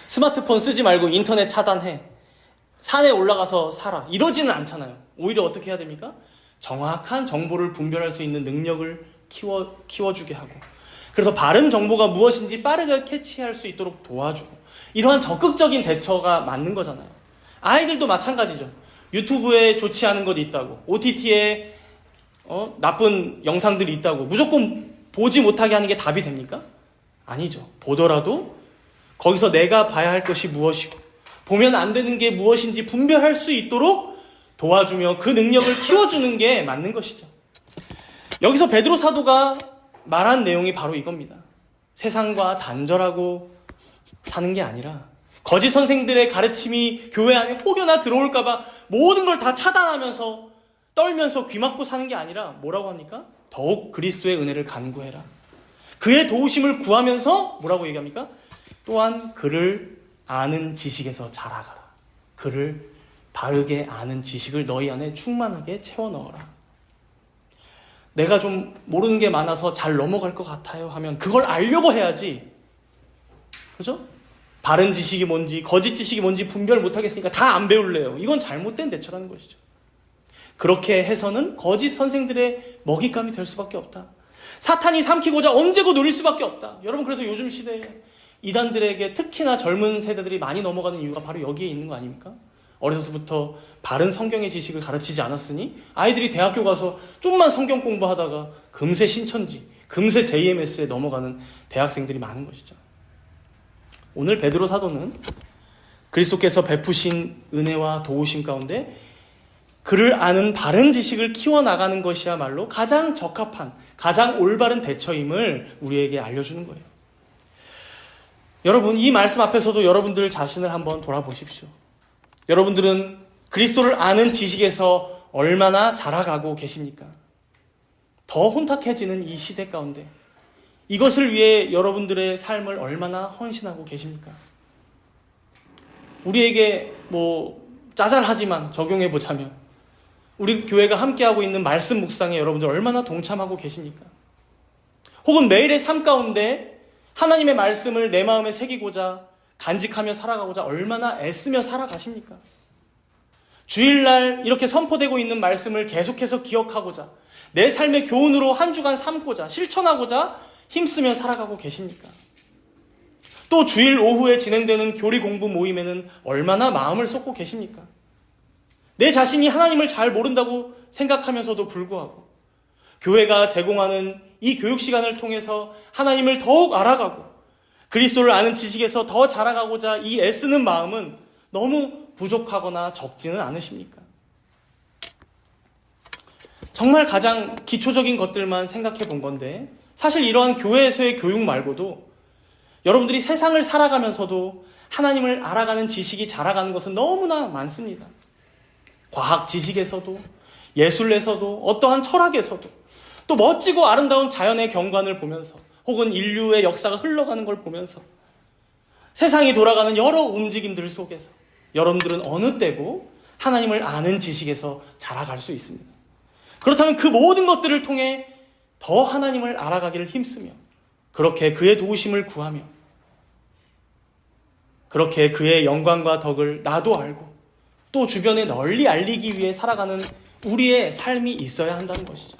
스마트폰 쓰지 말고 인터넷 차단해. 산에 올라가서 살아. 이러지는 않잖아요. 오히려 어떻게 해야 됩니까? 정확한 정보를 분별할 수 있는 능력을 키워주게 하고, 그래서 바른 정보가 무엇인지 빠르게 캐치할 수 있도록 도와주고, 이러한 적극적인 대처가 맞는 거잖아요. 아이들도 마찬가지죠. 유튜브에 좋지 않은 것이 있다고, OTT에 나쁜 영상들이 있다고 무조건 보지 못하게 하는 게 답이 됩니까? 아니죠. 보더라도 거기서 내가 봐야 할 것이 무엇이고 보면 안 되는 게 무엇인지 분별할 수 있도록 도와주며 그 능력을 키워주는 게 맞는 것이죠. 여기서 베드로 사도가 말한 내용이 바로 이겁니다. 세상과 단절하고 사는 게 아니라 거짓 선생들의 가르침이 교회 안에 혹여나 들어올까봐 모든 걸 다 차단하면서 떨면서 귀 막고 사는 게 아니라 뭐라고 합니까? 더욱 그리스도의 은혜를 간구해라. 그의 도우심을 구하면서 뭐라고 얘기합니까? 또한 그를 아는 지식에서 자라가라. 그를 바르게 아는 지식을 너희 안에 충만하게 채워 넣어라. 내가 좀 모르는 게 많아서 잘 넘어갈 것 같아요 하면 그걸 알려고 해야지. 그죠? 바른 지식이 뭔지 거짓 지식이 뭔지 분별 못하겠으니까 다 안 배울래요. 이건 잘못된 대처라는 것이죠. 그렇게 해서는 거짓 선생들의 먹잇감이 될 수밖에 없다. 사탄이 삼키고자 언제고 노릴 수밖에 없다. 여러분, 그래서 요즘 시대에 이단들에게 특히나 젊은 세대들이 많이 넘어가는 이유가 바로 여기에 있는 거 아닙니까? 어려서부터 바른 성경의 지식을 가르치지 않았으니 아이들이 대학교 가서 좀만 성경 공부하다가 금세 신천지, 금세 JMS에 넘어가는 대학생들이 많은 것이죠. 오늘 베드로 사도는 그리스도께서 베푸신 은혜와 도우심 가운데 그를 아는 바른 지식을 키워나가는 것이야말로 가장 적합한, 가장 올바른 대처임을 우리에게 알려주는 거예요. 여러분, 이 말씀 앞에서도 여러분들 자신을 한번 돌아보십시오. 여러분들은 그리스도를 아는 지식에서 얼마나 자라가고 계십니까? 더 혼탁해지는 이 시대 가운데 이것을 위해 여러분들의 삶을 얼마나 헌신하고 계십니까? 우리에게 짜잘하지만 적용해보자면 우리 교회가 함께하고 있는 말씀 묵상에 여러분들 얼마나 동참하고 계십니까? 혹은 매일의 삶 가운데 하나님의 말씀을 내 마음에 새기고자 간직하며 살아가고자 얼마나 애쓰며 살아가십니까? 주일날 이렇게 선포되고 있는 말씀을 계속해서 기억하고자 내 삶의 교훈으로 한 주간 삼고자 실천하고자 힘쓰며 살아가고 계십니까? 또 주일 오후에 진행되는 교리 공부 모임에는 얼마나 마음을 쏟고 계십니까? 내 자신이 하나님을 잘 모른다고 생각하면서도 불구하고 교회가 제공하는 이 교육 시간을 통해서 하나님을 더욱 알아가고 그리스도를 아는 지식에서 더 자라가고자 이 애쓰는 마음은 너무 부족하거나 적지는 않으십니까? 정말 가장 기초적인 것들만 생각해 본 건데 사실 이러한 교회에서의 교육 말고도 여러분들이 세상을 살아가면서도 하나님을 알아가는 지식이 자라가는 것은 너무나 많습니다. 과학 지식에서도 예술에서도 어떠한 철학에서도 또 멋지고 아름다운 자연의 경관을 보면서 혹은 인류의 역사가 흘러가는 걸 보면서 세상이 돌아가는 여러 움직임들 속에서 여러분들은 어느 때고 하나님을 아는 지식에서 자라갈 수 있습니다. 그렇다면 그 모든 것들을 통해 더 하나님을 알아가기를 힘쓰며 그렇게 그의 도우심을 구하며 그렇게 그의 영광과 덕을 나도 알고 또 주변에 널리 알리기 위해 살아가는 우리의 삶이 있어야 한다는 것이죠.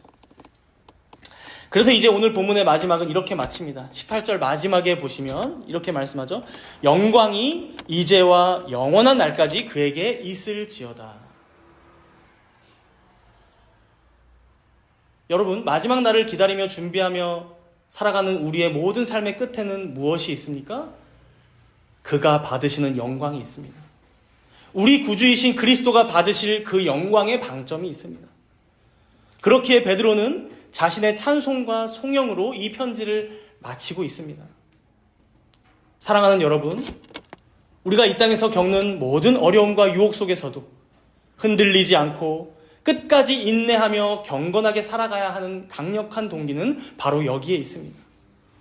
그래서 이제 오늘 본문의 마지막은 이렇게 마칩니다. 18절 마지막에 보시면 이렇게 말씀하죠. 영광이 이제와 영원한 날까지 그에게 있을지어다. 여러분, 마지막 날을 기다리며 준비하며 살아가는 우리의 모든 삶의 끝에는 무엇이 있습니까? 그가 받으시는 영광이 있습니다. 우리 구주이신 그리스도가 받으실 그 영광의 방점이 있습니다. 그렇기에 베드로는 자신의 찬송과 송영으로 이 편지를 마치고 있습니다. 사랑하는 여러분, 우리가 이 땅에서 겪는 모든 어려움과 유혹 속에서도 흔들리지 않고 끝까지 인내하며 경건하게 살아가야 하는 강력한 동기는 바로 여기에 있습니다.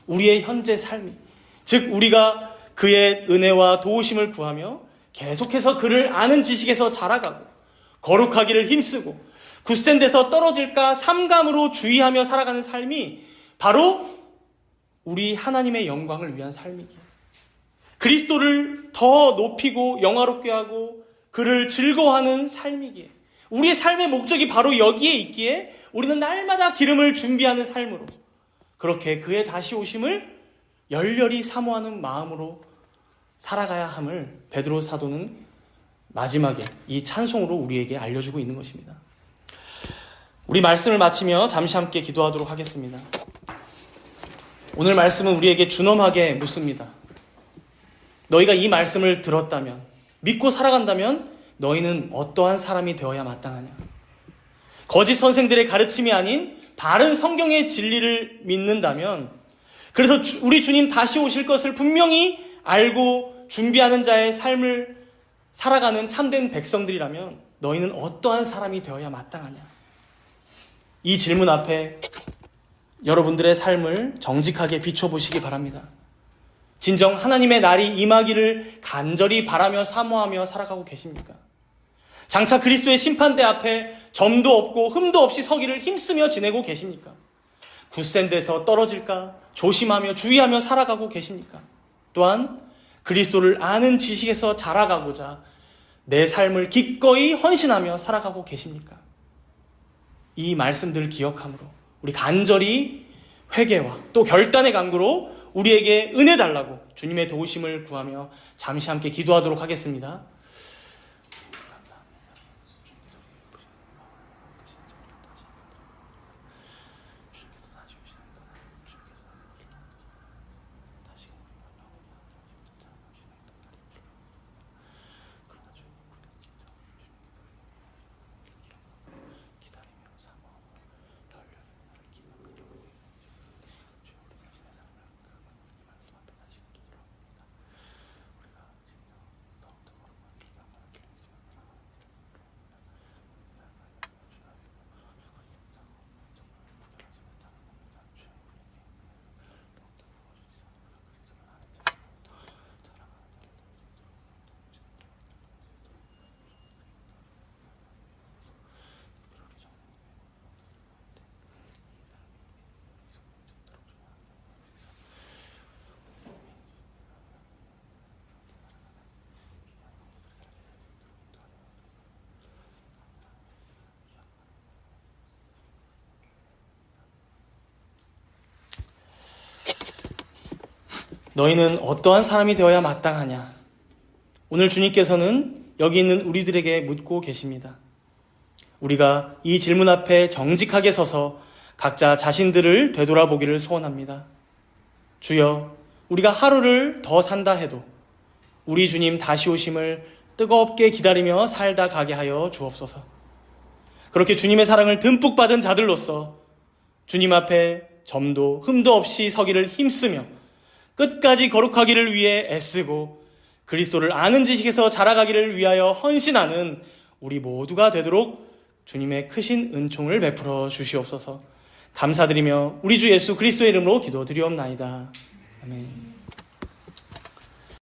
우리의 현재 삶이, 즉 우리가 그의 은혜와 도우심을 구하며 계속해서 그를 아는 지식에서 자라가고 거룩하기를 힘쓰고 굳센 데서 떨어질까 삼감으로 주의하며 살아가는 삶이 바로 우리 하나님의 영광을 위한 삶이기에 그리스도를 더 높이고 영화롭게 하고 그를 즐거워하는 삶이기에 우리의 삶의 목적이 바로 여기에 있기에 우리는 날마다 기름을 준비하는 삶으로 그렇게 그의 다시 오심을 열렬히 사모하는 마음으로 살아가야 함을 베드로 사도는 마지막에 이 찬송으로 우리에게 알려주고 있는 것입니다. 우리 말씀을 마치며 잠시 함께 기도하도록 하겠습니다. 오늘 말씀은 우리에게 준엄하게 묻습니다. 너희가 이 말씀을 들었다면, 믿고 살아간다면 너희는 어떠한 사람이 되어야 마땅하냐? 거짓 선생들의 가르침이 아닌 바른 성경의 진리를 믿는다면, 그래서 우리 주님 다시 오실 것을 분명히 알고 준비하는 자의 삶을 살아가는 참된 백성들이라면 너희는 어떠한 사람이 되어야 마땅하냐? 이 질문 앞에 여러분들의 삶을 정직하게 비춰보시기 바랍니다. 진정 하나님의 날이 임하기를 간절히 바라며 사모하며 살아가고 계십니까? 장차 그리스도의 심판대 앞에 점도 없고 흠도 없이 서기를 힘쓰며 지내고 계십니까? 굳센 데서 떨어질까 조심하며 주의하며 살아가고 계십니까? 또한 그리스도를 아는 지식에서 자라가고자 내 삶을 기꺼이 헌신하며 살아가고 계십니까? 이 말씀들을 기억함으로 우리 간절히 회개와 또 결단의 간구로 우리에게 은혜 달라고 주님의 도우심을 구하며 잠시 함께 기도하도록 하겠습니다. 너희는 어떠한 사람이 되어야 마땅하냐? 오늘 주님께서는 여기 있는 우리들에게 묻고 계십니다. 우리가 이 질문 앞에 정직하게 서서 각자 자신들을 되돌아보기를 소원합니다. 주여, 우리가 하루를 더 산다 해도 우리 주님 다시 오심을 뜨겁게 기다리며 살다 가게 하여 주옵소서. 그렇게 주님의 사랑을 듬뿍 받은 자들로서 주님 앞에 점도 흠도 없이 서기를 힘쓰며 끝까지 거룩하기를 위해 애쓰고 그리스도를 아는 지식에서 자라가기를 위하여 헌신하는 우리 모두가 되도록 주님의 크신 은총을 베풀어 주시옵소서. 감사드리며 우리 주 예수 그리스도의 이름으로 기도드리옵나이다. 아멘.